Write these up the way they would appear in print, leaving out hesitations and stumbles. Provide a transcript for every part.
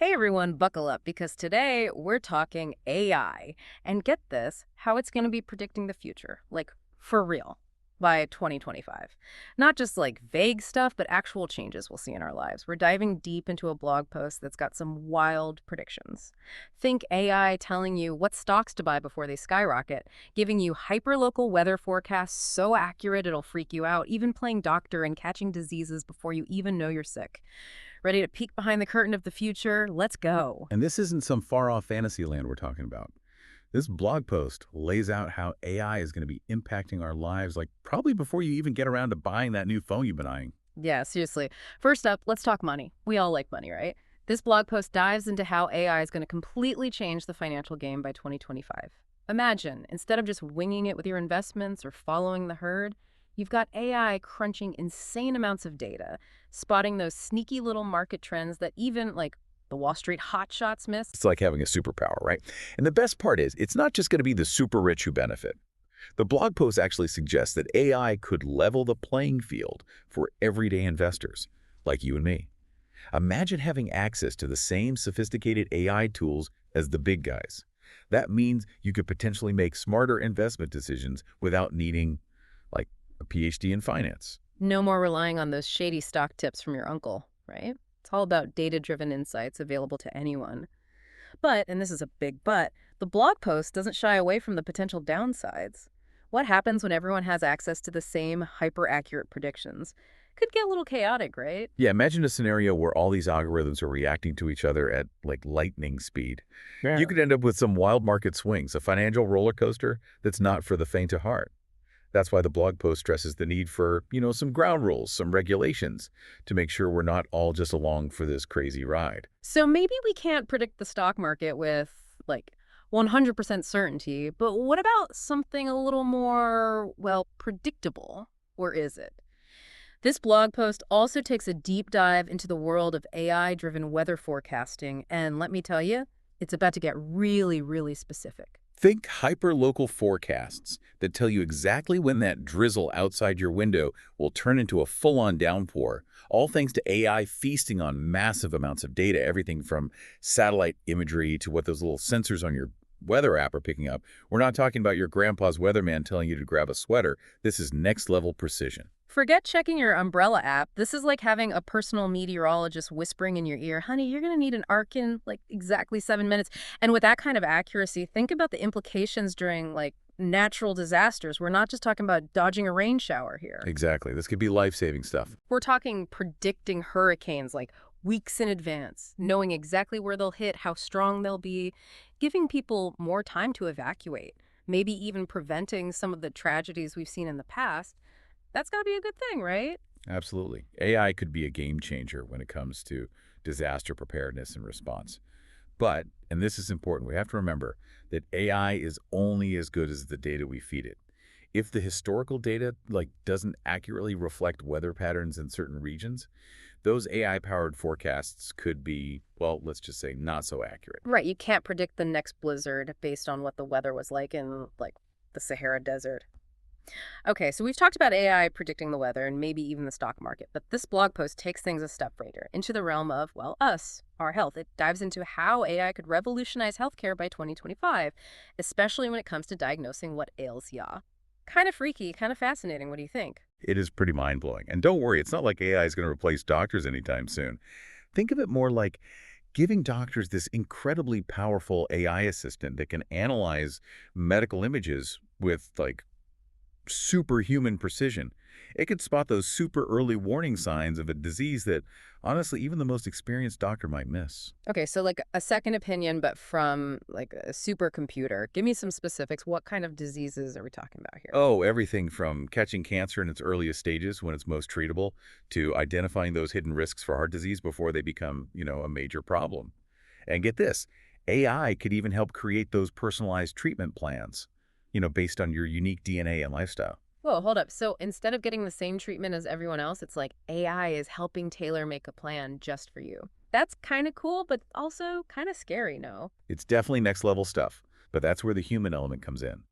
Hey everyone, buckle up because today we're talking AI. And get this, how it's going to be predicting the future, like for real, by 2025. Not just like vague stuff, but actual changes we'll see in our lives. We're diving deep into a blog post that's got some wild predictions. Think AI telling you what stocks to buy before they skyrocket, giving you hyperlocal weather forecasts so accurate it'll freak you out, even playing doctor and catching diseases before you even know you're sick. Ready to peek behind the curtain of the future? Let's go. And this isn't some far-off fantasy land we're talking about. This blog post lays out how AI is going to be impacting our lives, like probably before you even get around to buying that new phone you've been eyeing. Yeah, seriously. First up, let's talk money. We all like money, right? This blog post dives into how AI is going to completely change the financial game by 2025. Imagine, instead of just winging it with your investments or following the herd, you've got AI crunching insane amounts of data, spotting those sneaky little market trends that even, like, the Wall Street hotshots miss. It's like having a superpower, right? And the best part is, it's not just going to be the super rich who benefit. The blog post actually suggests that AI could level the playing field for everyday investors, like you and me. Imagine having access to the same sophisticated AI tools as the big guys. That means you could potentially make smarter investment decisions without needing, like, a PhD in finance. No more relying on those shady stock tips from your uncle, right? It's all about data-driven insights available to anyone. But, and this is a big but, the blog post doesn't shy away from the potential downsides. What happens when everyone has access to the same hyper-accurate predictions? Could get a little chaotic, right? Yeah, imagine a scenario where all these algorithms are reacting to each other at, like, lightning speed. Yeah. You could end up with some wild market swings, a financial roller coaster that's not for the faint of heart. That's why the blog post stresses the need for, some ground rules, some regulations to make sure we're not all just along for this crazy ride. So maybe we can't predict the stock market with, like, 100% certainty, but what about something a little more, well, predictable? Or is it? This blog post also takes a deep dive into the world of AI-driven weather forecasting, and let me tell you, it's about to get really, really specific. Think hyper-local forecasts that tell you exactly when that drizzle outside your window will turn into a full-on downpour, all thanks to AI feasting on massive amounts of data, everything from satellite imagery to what those little sensors on your weather app are picking up. We're not talking about your grandpa's weatherman telling you to grab a sweater. This is next-level precision. Forget checking your umbrella app. This is like having a personal meteorologist whispering in your ear, honey, you're going to need an arc in like exactly 7 minutes. And with that kind of accuracy, think about the implications during like natural disasters. We're not just talking about dodging a rain shower here. Exactly. This could be life-saving stuff. We're talking predicting hurricanes like weeks in advance, knowing exactly where they'll hit, how strong they'll be, giving people more time to evacuate, maybe even preventing some of the tragedies we've seen in the past. That's got to be a good thing, right? Absolutely. AI could be a game changer when it comes to disaster preparedness and response. But, and this is important, we have to remember that AI is only as good as the data we feed it. If the historical data doesn't accurately reflect weather patterns in certain regions, those AI-powered forecasts could be, well, let's just say not so accurate. Right, you can't predict the next blizzard based on what the weather was like in, like, the Sahara Desert. Okay, so we've talked about AI predicting the weather and maybe even the stock market, but this blog post takes things a step further into the realm of, well, us, our health. It dives into how AI could revolutionize healthcare by 2025, especially when it comes to diagnosing what ails ya. Kind of freaky, kind of fascinating. What do you think? It is pretty mind-blowing. And don't worry, it's not like AI is going to replace doctors anytime soon. Think of it more like giving doctors this incredibly powerful AI assistant that can analyze medical images with, superhuman precision. It could spot those super early warning signs of a disease that, honestly, even the most experienced doctor might miss. Okay, so like a second opinion, but from like a supercomputer. Give me some specifics. What kind of diseases are we talking about here? Oh, everything from catching cancer in its earliest stages when it's most treatable to identifying those hidden risks for heart disease before they become, a major problem. And get this, AI could even help create those personalized treatment plans, based on your unique DNA and lifestyle. Whoa, hold up. So instead of getting the same treatment as everyone else, it's like AI is helping tailor make a plan just for you. That's kind of cool, but also kind of scary, no? It's definitely next level stuff, but that's where the human element comes in.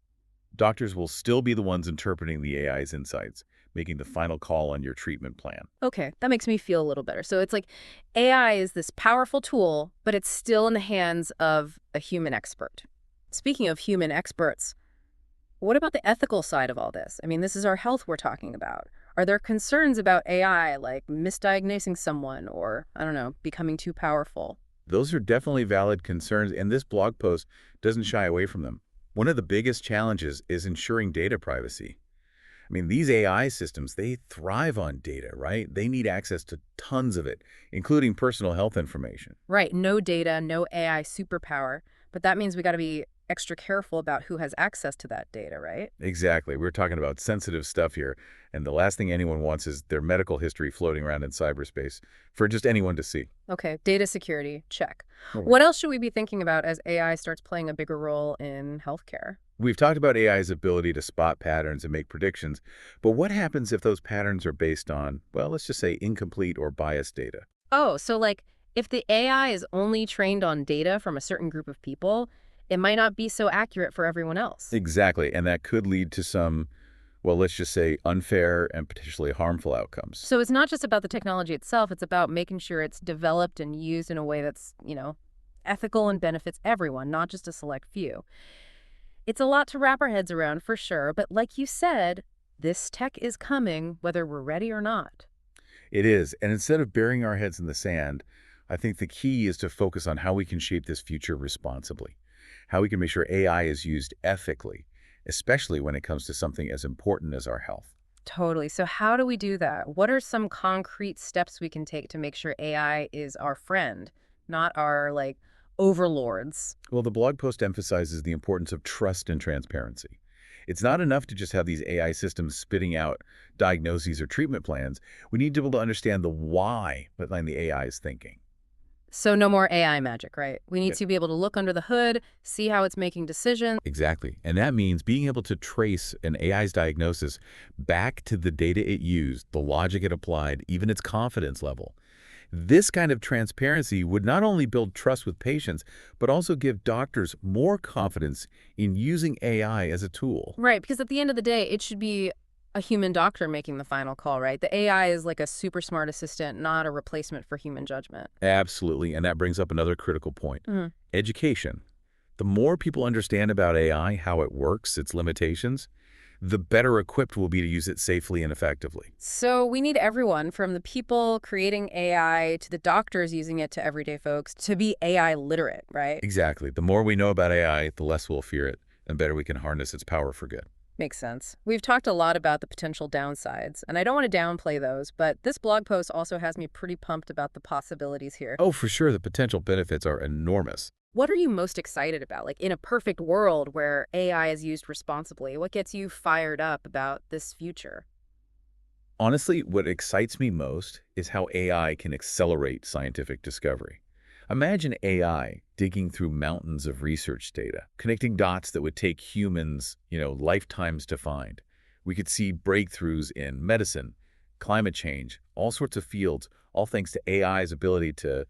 Doctors will still be the ones interpreting the AI's insights, making the final call on your treatment plan. Okay, that makes me feel a little better. So it's like AI is this powerful tool, but it's still in the hands of a human expert. Speaking of human experts, what about the ethical side of all this? I mean, this is our health we're talking about. Are there concerns about AI, like misdiagnosing someone or, I don't know, becoming too powerful? Those are definitely valid concerns, and this blog post doesn't shy away from them. One of the biggest challenges is ensuring data privacy. I mean, these AI systems, they thrive on data, right? They need access to tons of it, including personal health information. Right, no data, no AI superpower, but that means we got to be extra careful about who has access to that data, right? Exactly. We're talking about sensitive stuff here, and the last thing anyone wants is their medical history floating around in cyberspace for just anyone to see. Okay, data security, check. Right. What else should we be thinking about as AI starts playing a bigger role in healthcare? We've talked about AI's ability to spot patterns and make predictions, but what happens if those patterns are based on, well, let's just say incomplete or biased data? Oh, so like if the AI is only trained on data from a certain group of people, it might not be so accurate for everyone else. Exactly, and that could lead to some, well, let's just say unfair and potentially harmful outcomes. So it's not just about the technology itself, it's about making sure it's developed and used in a way that's, ethical and benefits everyone, not just a select few. It's a lot to wrap our heads around for sure, but like you said, this tech is coming whether we're ready or not. It is, and instead of burying our heads in the sand, I think the key is to focus on how we can shape this future responsibly, how we can make sure AI is used ethically, especially when it comes to something as important as our health. Totally. So how do we do that? What are some concrete steps we can take to make sure AI is our friend, not our overlords? Well, the blog post emphasizes the importance of trust and transparency. It's not enough to just have these AI systems spitting out diagnoses or treatment plans. We need to be able to understand the why behind the AI's thinking. So no more AI magic, right? We need Yeah. to be able to look under the hood, see how it's making decisions. Exactly. And that means being able to trace an AI's diagnosis back to the data it used, the logic it applied, even its confidence level. This kind of transparency would not only build trust with patients, but also give doctors more confidence in using AI as a tool. Right, because at the end of the day, it should be a human doctor making the final call, right? The AI is like a super smart assistant, not a replacement for human judgment. Absolutely, and that brings up another critical point. Mhm. Education. The more people understand about AI, how it works, its limitations, the better equipped we'll be to use it safely and effectively. So we need everyone from the people creating AI to the doctors using it to everyday folks to be AI literate, right? Exactly. The more we know about AI, the less we'll fear it, and better we can harness its power for good. Makes sense. We've talked a lot about the potential downsides, and I don't want to downplay those, but this blog post also has me pretty pumped about the possibilities here. Oh, for sure, the potential benefits are enormous. What are you most excited about? Like in a perfect world where AI is used responsibly, what gets you fired up about this future? Honestly, what excites me most is how AI can accelerate scientific discovery. Imagine AI digging through mountains of research data, connecting dots that would take humans, lifetimes to find. We could see breakthroughs in medicine, climate change, all sorts of fields, all thanks to AI's ability to,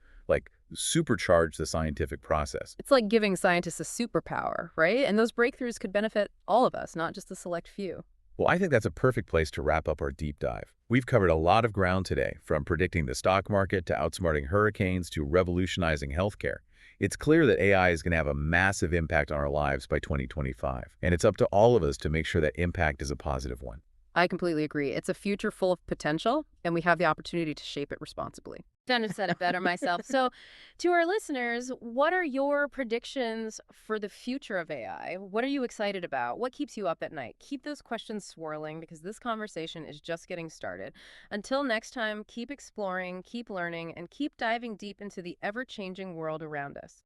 supercharge the scientific process. It's like giving scientists a superpower, right? And those breakthroughs could benefit all of us, not just a select few. Well, I think that's a perfect place to wrap up our deep dive. We've covered a lot of ground today, from predicting the stock market to outsmarting hurricanes to revolutionizing healthcare. It's clear that AI is going to have a massive impact on our lives by 2025, and it's up to all of us to make sure that impact is a positive one. I completely agree. It's a future full of potential, and we have the opportunity to shape it responsibly. Couldn't have said it better myself. So, to our listeners, what are your predictions for the future of AI? What are you excited about? What keeps you up at night? Keep those questions swirling because this conversation is just getting started. Until next time, keep exploring, keep learning, and keep diving deep into the ever-changing world around us.